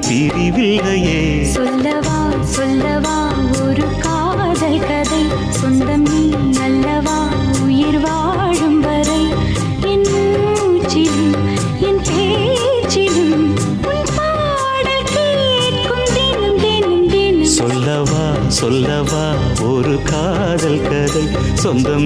பிரிவில்லையே. சொல்லவா சொல்லவா ஒரு காதல் கதை, சொந்தம் நீ அல்லவா உயிர் வாழும் வரை. என் மூச்சிலும் என் பேச்சிலும் உன் பாடல் கேட்கும் தினம் தினம் தினம். சொல்லவா சொல்லவா ஒரு காதல் கதை, சொந்தம்